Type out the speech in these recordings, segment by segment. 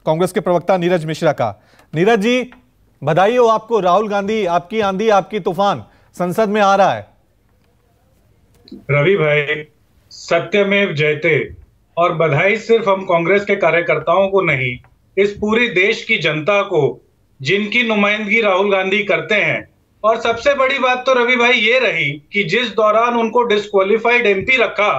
कांग्रेस के प्रवक्ता नीरज मिश्रा का। नीरज जी, बधाई हो आपको, राहुल गांधी आपकी आंधी आपकी तूफान संसद में आ रहा है। रवि भाई, सत्यमेव जयते। और बधाई सिर्फ हम कांग्रेस के कार्यकर्ताओं को नहीं, इस पूरी देश की जनता को, जिनकी नुमाइंदगी राहुल गांधी करते हैं। और सबसे बड़ी बात तो रवि भाई ये रही कि जिस दौरान उनको डिस्क्वालिफाइड एमपी रखा,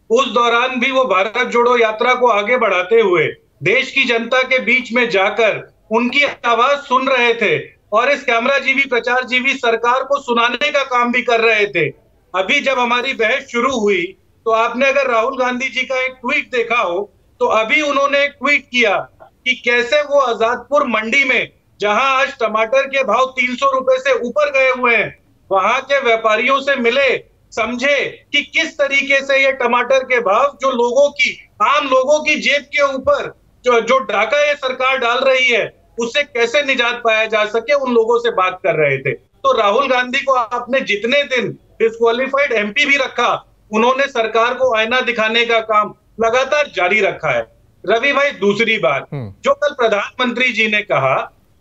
उस दौरान भी वो भारत जोड़ो यात्रा को आगे बढ़ाते हुए देश की जनता के बीच में जाकर उनकी आवाज सुन रहे थे और इस कैमरा जीवी प्रचार जीवी सरकार को सुनाने का काम भी कर रहे थे। अभी जब हमारी बहस शुरू हुई तो आपने अगर राहुल गांधी जी का एक ट्वीट देखा हो तो अभी उन्होंने एक ट्वीट किया कि कैसे वो आजादपुर मंडी में, जहां आज टमाटर के भाव 300 रुपए से ऊपर गए हुए हैं, वहां के व्यापारियों से मिले, समझे कि किस तरीके से ये टमाटर के भाव जो लोगों की, आम लोगों की जेब के ऊपर जो डाका ये सरकार डाल रही है, उससे कैसे निजात पाया जा सके, उन लोगों से बात कर रहे थे। तो राहुल गांधी को आपने जितने दिन डिस्क्वालिफाइड एमपी भी रखा, उन्होंने सरकार को आईना दिखाने का काम लगातार जारी रखा है। रवि भाई, दूसरी बात, जो कल प्रधानमंत्री जी ने कहा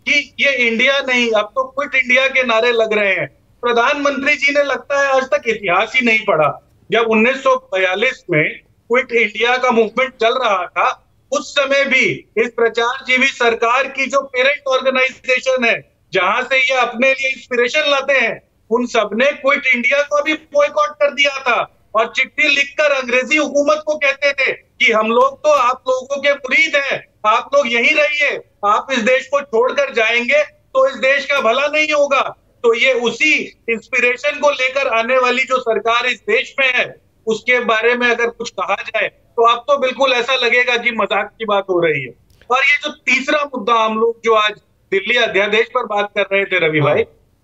कि ये इंडिया नहीं, अब तो क्विट इंडिया के नारे लग रहे हैं। प्रधानमंत्री जी ने लगता है आज तक इतिहास ही नहीं पढ़ा। जब 1942 में क्विट इंडिया का मूवमेंट चल रहा था, उस समय भी इस प्रचार जीवी सरकार की जो पेरेंट ऑर्गेनाइजेशन है, जहां से ये अपने लिए इंस्पिरेशन लाते हैं, उन सबने क्विट इंडिया को भी बॉयकॉट कर दिया था और चिट्ठी लिखकर अंग्रेजी हुकूमत को कहते थे कि हम लोग तो आप लोगों के मुरीद हैं, आप लोग यहीं रहिए, आप इस देश को छोड़कर जाएंगे तो इस देश का भला नहीं होगा। तो ये उसी इंस्पिरेशन को लेकर आने वाली जो सरकार इस देश में है, उसके बारे में अगर कुछ कहा जाए तो अब तो बिल्कुल ऐसा लगेगा कि मजाक की बात हो रही है। और ये जो तीसरा मुद्दा हम लोग जो आज दिल्ली अध्यादेश पर बात कर रहे थे रवि भाई,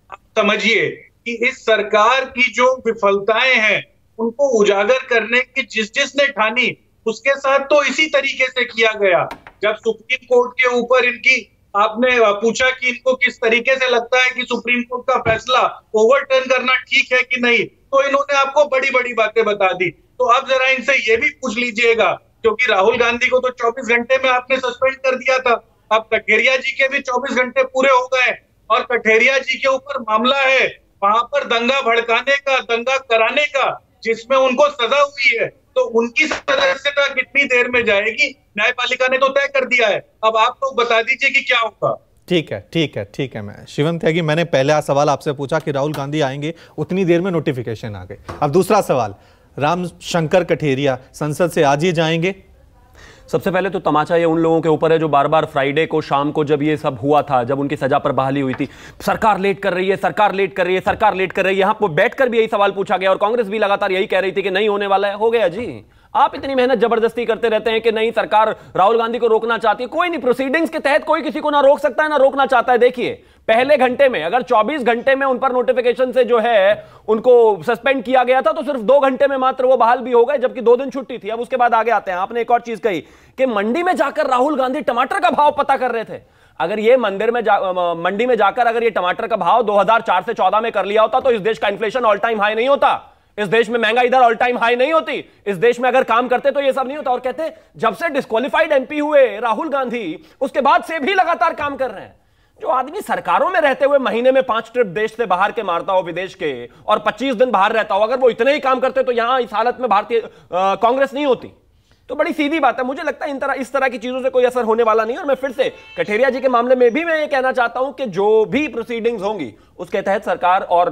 आप समझिए कि इस सरकार की जो विफलताएं हैं उनको उजागर करने की जिसने ठानी, उसके साथ तो इसी तरीके से किया गया। जब सुप्रीम कोर्ट के ऊपर इनकी आपने पूछा कि इनको किस तरीके से लगता है कि सुप्रीम कोर्ट का फैसला ओवरटर्न करना ठीक है कि नहीं, तो इन्होंने आपको बड़ी बड़ी बातें बता दी। तो अब जरा इनसे ये भी पूछ लीजिएगा, क्योंकि राहुल गांधी को तो 24 घंटे में आपने सस्पेंड कर दिया था, अब कठेरिया जी के भी 24 घंटे पूरे हो गए और कठेरिया जी के ऊपर मामला है वहां पर दंगा भड़काने का, दंगा कराने का, जिसमें उनको सजा हुई है। तो उनकी सदस्यता कितनी देर में जाएगी, न्यायपालिका ने तो तय कर दिया है। अब आप लोग बता दीजिए कि क्या होगा। ठीक है, ठीक है, ठीक है। मैं शिवम त्यागी, मैंने पहला सवाल आपसे पूछा कि राहुल गांधी आएंगे, उतनी देर में नोटिफिकेशन आ गई। अब दूसरा सवाल, राम शंकर कठेरिया संसद से आज ही जाएंगे? सबसे पहले तो तमाचा ये उन लोगों के ऊपर है जो बार बार फ्राइडे को शाम को जब ये सब हुआ था, जब उनकी सजा पर बहाली हुई थी, सरकार लेट कर रही है, सरकार लेट कर रही है, सरकार लेट कर रही है, यहां पर बैठकर भी यही सवाल पूछा गया और कांग्रेस भी लगातार यही कह रही थी कि नहीं होने वाला है। हो गया जी। आप इतनी मेहनत जबरदस्ती करते रहते हैं कि नहीं सरकार राहुल गांधी को रोकना चाहती है, कोई नहीं, प्रोसीडिंग्स के तहत कोई किसी को ना रोक सकता है ना रोकना चाहता है। देखिए, पहले घंटे में अगर 24 घंटे में उन पर नोटिफिकेशन से जो है उनको सस्पेंड किया गया था, तो सिर्फ 2 घंटे में मात्र वो बहाल भी हो गए, जबकि 2 दिन छुट्टी थी। अब उसके बाद आगे आते हैं। आपने एक और चीज कही कि मंडी में जाकर राहुल गांधी टमाटर का भाव पता कर रहे थे। अगर ये मंडी में जाकर अगर ये टमाटर का भाव 2004 से 14 में कर लिया होता तो इस देश का इन्फ्लेशन ऑल टाइम हाई नहीं होता, इस देश में महंगाई दर ऑल टाइम हाई नहीं होती, इस देश में अगर काम करते तो ये सब नहीं होता। और कहते जब से डिस्क्वालिफाइड एमपी हुए राहुल गांधी, उसके बाद से भी लगातार काम कर रहे हैं। जो आदमी सरकारों में रहते हुए महीने में 5 ट्रिप देश से बाहर के मारता हो, विदेश के, और 25 दिन बाहर रहता हो, अगर वो इतने ही काम करते तो यहां इस हालत में भारतीय कांग्रेस नहीं होती। तो बड़ी सीधी बात है। मुझे लगता है इस तरह की चीजों से कोई असर होने वाला नहीं। और मैं फिर से कठेरिया जी के मामले में भी मैं ये कहना चाहता हूं कि जो भी प्रोसीडिंग्स होंगी उसके तहत सरकार और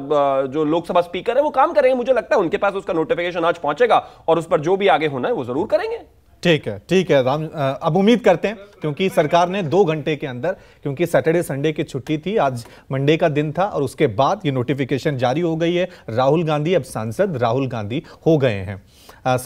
जो लोकसभा स्पीकर है वो काम करेंगे। मुझे लगता है उनके पास उसका नोटिफिकेशन आज पहुंचेगा और उस पर जो भी आगे होना है वो जरूर करेंगे। ठीक है, ठीक है राम, अब उम्मीद करते हैं, क्योंकि सरकार ने 2 घंटे के अंदर, क्योंकि सैटरडे संडे की छुट्टी थी, आज मंडे का दिन था और उसके बाद ये नोटिफिकेशन जारी हो गई है। राहुल गांधी अब सांसद राहुल गांधी हो गए हैं।